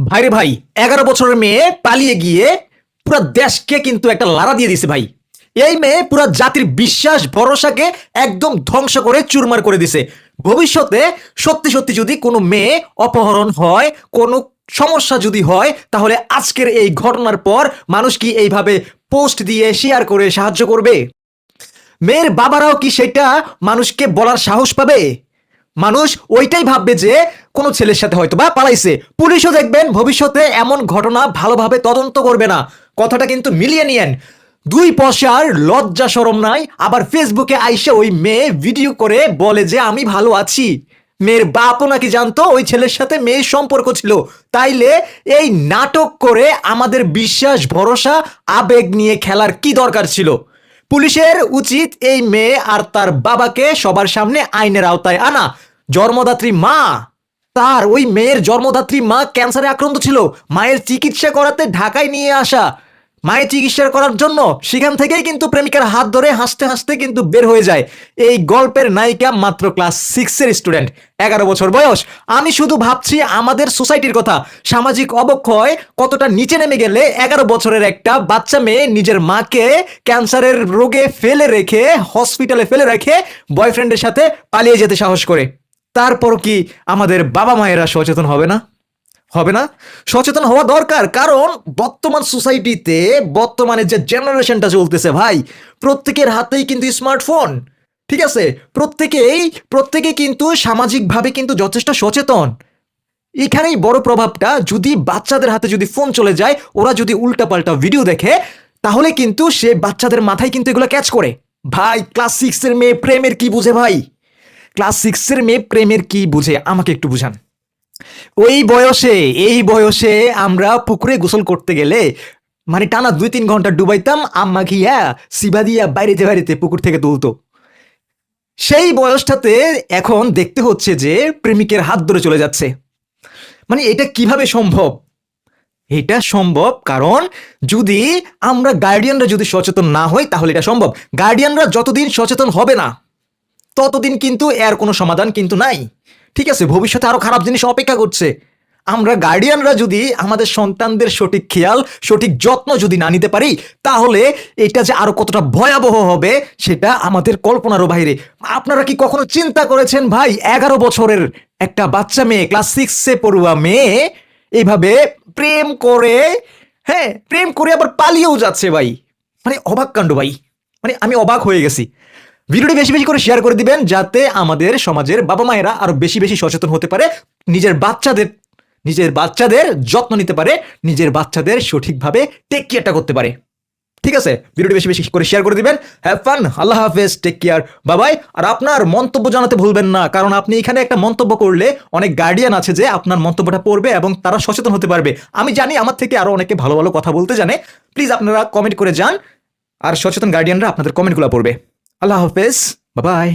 ভাইরে ভাই, 11 বছরের মেয়ে পালিয়ে গিয়ে পুরো দেশকে কিন্তু একটা লাড়া দিয়ে দিছে ভাই। এই মেয়ে পুরো জাতির বিশ্বাস ভরসাকে একদম ধ্বংস করে চুরমার করে দিছে। ভবিষ্যতে সত্যি সত্যি যদি কোনো মেয়ে অপহরণ হয়, কোনো সমস্যা যদি হয়, তাহলে আজকের এই ঘটনার পর মানুষ কি এইভাবে পোস্ট দিয়ে শেয়ার করে সাহায্য করবে? মেয়ের বাবারাও কি সেটা মানুষকে বলার সাহস পাবে? মানুষ ওইটাই ভাববে যে কোনো ছেলের সাথে হয়তো বা পালাইছে। পুলিশও দেখবেন ভবিষ্যতে এমন ঘটনা ভালোভাবে তদন্ত করবে না। কথাটা কিন্তু মিলিয়ে নিয়েন। দুই পয়সার লজ্জা শরম নাই, আবার ফেসবুকে আইসে ওই মেয়ে ভিডিও করে বলে যে আমি ভালো আছি। মেয়ের বাপও নাকি জানতো ওই ছেলের সাথে মেয়ের সম্পর্ক ছিল। তাইলে এই নাটক করে আমাদের বিশ্বাস ভরসা আবেগ নিয়ে খেলার কি দরকার ছিল? পুলিশের উচিত এই মেয়ে আর তার বাবাকে সবার সামনে আইনের আওতায় আনা। জন্মদাত্রী মা, তার ওই মেয়ের জন্মদাত্রী মা ক্যান্সারে আক্রান্ত ছিল, মায়ের চিকিৎসা করাতে ঢাকায় নিয়ে আসা। মায়ের চিকিৎসা করার জন্য সেখান থেকেই কিন্তু প্রেমিকার হাত ধরে হাসতে হাসতে কিন্তু বের হয়ে যায়। এই গল্পের নায়িকা মাত্র ক্লাস 6-এর স্টুডেন্ট, 11 বছর বয়স। আমি শুধু ভাবছি আমাদের সোসাইটির কথা, সামাজিক অবক্ষয় কতটা নিচে নেমে গেলে 11 বছরের একটা বাচ্চা মেয়ে নিজের মাকে ক্যান্সারের রোগে ফেলে রেখে, হসপিটালে ফেলে রেখে বয়ফ্রেন্ডের সাথে পালিয়ে যেতে সাহস করে। তারপর কি আমাদের বাবা মায়েরা সচেতন হবে না? হবে না? সচেতন হওয়া দরকার, কারণ বর্তমান সোসাইটিতে বর্তমানে যে জেনারেশনটা চলতেছে ভাই, প্রত্যেকের হাতেই কিন্তু স্মার্টফোন। ঠিক আছে, প্রত্যেকে কিন্তু সামাজিকভাবে কিন্তু যথেষ্ট সচেতন। এখানেই বড় প্রভাবটা, যদি বাচ্চাদের হাতে যদি ফোন চলে যায়, ওরা যদি উল্টাপাল্টা ভিডিও দেখে, তাহলে কিন্তু সে বাচ্চাদের মাথায় কিন্তু এগুলো ক্যাচ করে। ভাই, ক্লাস 6-এর মেয়ে প্রেমের কি বুঝে ভাই? ক্লাস 6-এর মেয়ে প্রেমের কি বুঝে আমাকে একটু বুঝান। এই বয়সে আমরা পুকুরে গোসল করতে গেলে মানে টানা 2-3 ঘন্টা ডুবাইতাম, আম্মা ঘিয়া সিবা দিয়া বাইরেতে বাইরেতে পুকুর থেকে তুলতো। সেই বয়সটাতে এখন দেখতে হচ্ছে যে প্রেমিকের হাত ধরে চলে যাচ্ছে। মানে এটা কিভাবে সম্ভব? এটা সম্ভব কারণ যদি আমরা গার্ডিয়ানরা যদি সচেতন না হই, তাহলে এটা সম্ভব। গার্ডিয়ানরা যতদিন সচেতন হবে না, ততদিন কিন্তু এর কোনো সমাধান কিন্তু নাই। ঠিক আছে, ভবিষ্যতে আরো খারাপ জিনিস অপেক্ষা করছে। আমরা গার্ডিয়ানরা যদি আমাদের সন্তানদের সঠিক খেয়াল, সঠিক যত্ন যদি না নিতে পারি, তাহলে এটা যে আরো কতটা ভয়াবহ হবে সেটা আমাদের কল্পনারও বাইরে। আপনারা কি কখনো চিন্তা করেছেন ভাই, 11 বছরের একটা বাচ্চা মেয়ে, ক্লাস 6-এ পড়ুয়া মেয়ে এইভাবে প্রেম করে, হ্যাঁ প্রেম করে আবার পালিয়েও যাচ্ছে ভাই। মানে অবাক কাণ্ড ভাই, মানে আমি অবাক হয়ে গেছি। ভিডিওটি বেশি বেশি করে শেয়ার করে দিবেন, যাতে আমাদের সমাজের বাবা মায়েরা আরো বেশি বেশি সচেতন হতে পারে, নিজের বাচ্চাদের যত্ন নিতে পারে, নিজের বাচ্চাদের সঠিকভাবে টেক কেয়ারটা করতে পারে। ঠিক আছে, ভিডিওটি বেশি বেশি করে শেয়ার করে দিবেন। হ্যাভ ফান, আল্লাহ হাফেজ, টেক কেয়ার, বাবাই। আর আপনার মন্তব্য জানাতে ভুলবেন না, কারণ আপনি এখানে একটা মন্তব্য করলে অনেক গার্ডিয়ান আছে যে আপনার মন্তব্যটা পড়বে এবং তারা সচেতন হতে পারবে। আমি জানি আমার থেকে আরো অনেকে ভালো ভালো কথা বলতে জানে। প্লিজ আপনারা কমেন্ট করে যান, আর সচেতন গার্ডিয়ানরা আপনাদের কমেন্টগুলো পড়বে। আল্লাহ হাফেজ, বাবাই।